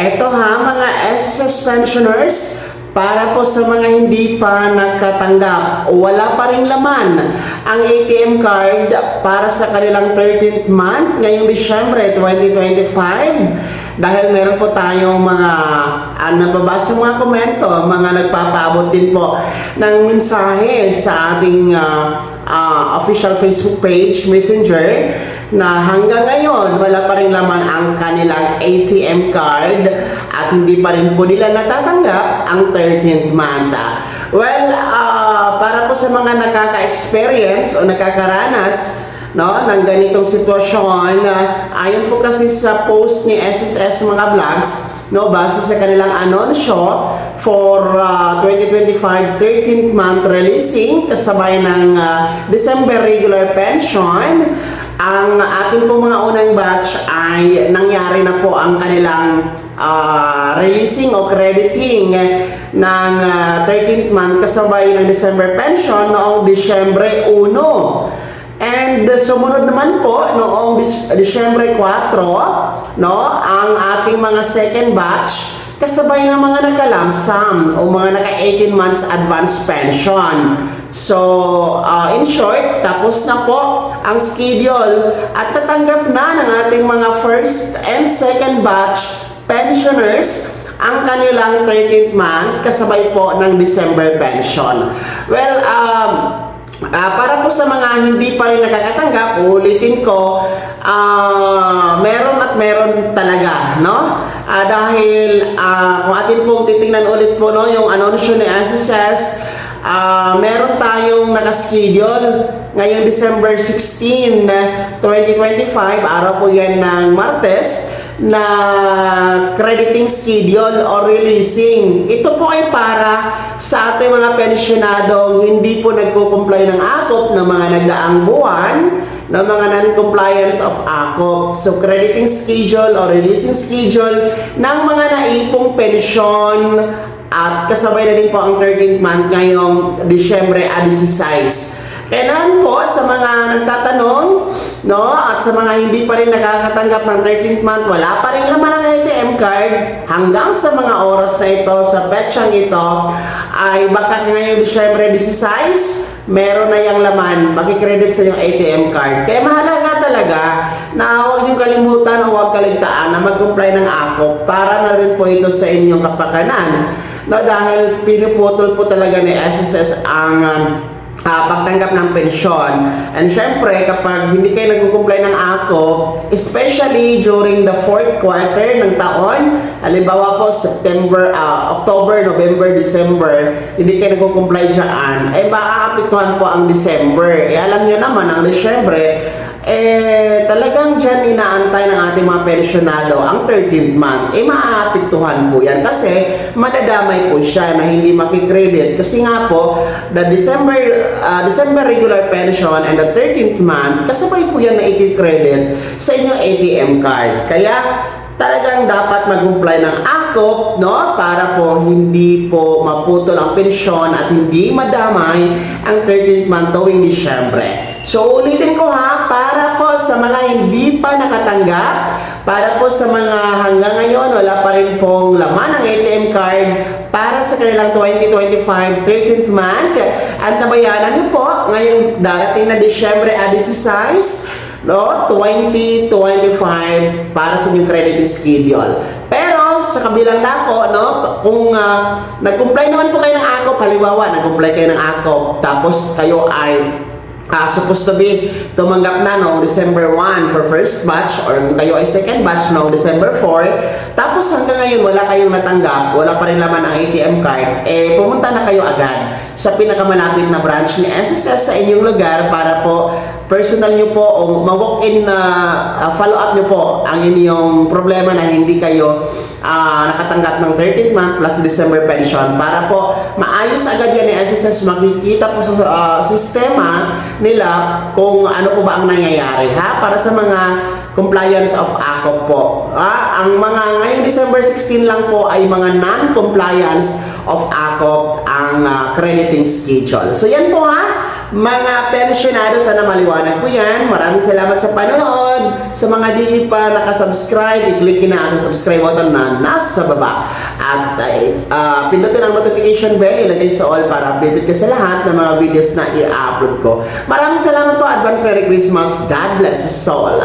Eto ha, mga SSS pensioners, para po sa mga hindi pa nagkatanggap o wala pa rin laman ang ATM card para sa kanilang 13th month ngayong Disyembre 2025, dahil meron po tayong mga nababasa mga komento, mga nagpapaabot din po ng mensahe sa ating official Facebook page, Messenger, na hanggang ngayon wala pa rin laman ang kanilang ATM card at hindi pa rin po nila natatanggap ang 13th month. Well, para po sa mga nakaka-experience o nakakaranas ng ganitong sitwasyon, ayon po kasi sa post ni SSS mga vlogs, base sa kanilang anunsyo for 2025 13th month releasing kasabay ng December regular pension, ang ating po mga unang batch ay nangyari na po ang kanilang releasing o crediting ng 13th month kasabay ng December pension noong Disyembre 1. And sumunod naman po noong Disyembre 4, ang ating mga second batch kasabay ng mga naka-lump-sum o mga naka-18 months advance pension. So, in short, tapos na po ang schedule at natanggap na ng ating mga first and second batch pensioners ang kanilang 13th month kasabay po ng December pension. Well, para po sa mga hindi pa rin nakakatanggap, ulitin ko, meron at meron talaga, dahil kung atin pong titingnan ulit po yung anunsyo ni SSS, meron tayong nakaschedule ngayong December 16, 2025, araw po yan ng Martes, na crediting schedule o releasing. Ito po ay para sa ating mga pensyonadong hindi po nagko-comply ng AKOP ng mga nagdaang buwan, ng mga non-compliance of AKOP. So, crediting schedule o releasing schedule ng mga naipong pensyon at kasabay na din po ang 13th month ngayong Disyembre 16. Kaya naman po sa mga nagtatanong, at sa mga hindi pa rin nakakatanggap ng 13th month, wala pa rin laman ang ATM card, hanggang sa mga oras na ito, sa petsang ito, ay baka ngayong Disyembre 16, meron na yung laman, makikredit sa yung ATM card. Kaya mahalaga talaga na huwag niyong kalimutan o huwag kaligtaan na mag-comply ng AKOP para na rin po ito sa inyong kapakanan. Dahil pinuputol po talaga ni SSS ang pagtanggap ng pensyon. And syempre, kapag hindi kayo nag-comply ng AKOP, especially during the 4th quarter ng taon, halimbawa po September, October, November, December, hindi kayo nag-comply dyan, ay maaapektuhan po ang December. Alam nyo naman, ang December, talagang dyan inaantay ng ating mga pensyonado ang 13th month. Maaapektuhan po yan kasi madadamay po siya na hindi makikredit. Kasi nga po, the December regular pension and the 13th month, kasabay po yan na ikikredit sa inyong ATM card. Kaya, talagang dapat mag-comply ng AKOP, para po hindi po maputol ang pensyon at hindi madamay ang 13th month tuwing Disyembre. So, ulitin ko para po sa mga hindi pa nakatanggap, para po sa mga hanggang ngayon wala pa rin pong laman ng ATM card para sa kanilang 2025 13th month, at nabayanan niyo po ngayong darating na Disyembre 16, 2025 para sa inyong crediting schedule. Pero sa kabilang dako, kung nag-comply naman po kayo ng AKOP, halimbawa nag-comply kayo ng AKOP, tapos kayo ay supposed to be tumanggap na noong December 1 for first batch, or kung kayo ay second batch noong December 4, tapos hanggang ngayon wala kayong natanggap, wala pa rin laman ang ATM card, pumunta na kayo agad sa pinakamalapit na branch ni SSS sa inyong lugar para po personal nyo po o mag-walk-in na follow up nyo po ang inyong problema na hindi kayo nakatanggap ng 13th month plus December pension, para po maayos agad yan ni SSS. Makikita po sa sistema nila kung ano po ba ang nangyayari para sa mga compliance of AKOP po. Ang mga ngayong December 16 lang po ay mga non-compliance of AKOP ang crediting schedule. So yan po mga pensyonado, sana maliwanag po yan. Maraming salamat sa panonood. Sa mga di pa nakasubscribe, i-click na ang subscribe button na nasa baba. At pindutin ang notification bell, ilagay sa all para updated ka sa lahat ng mga videos na i-upload ko. Maraming salamat po. Advance Merry Christmas. God bless us all.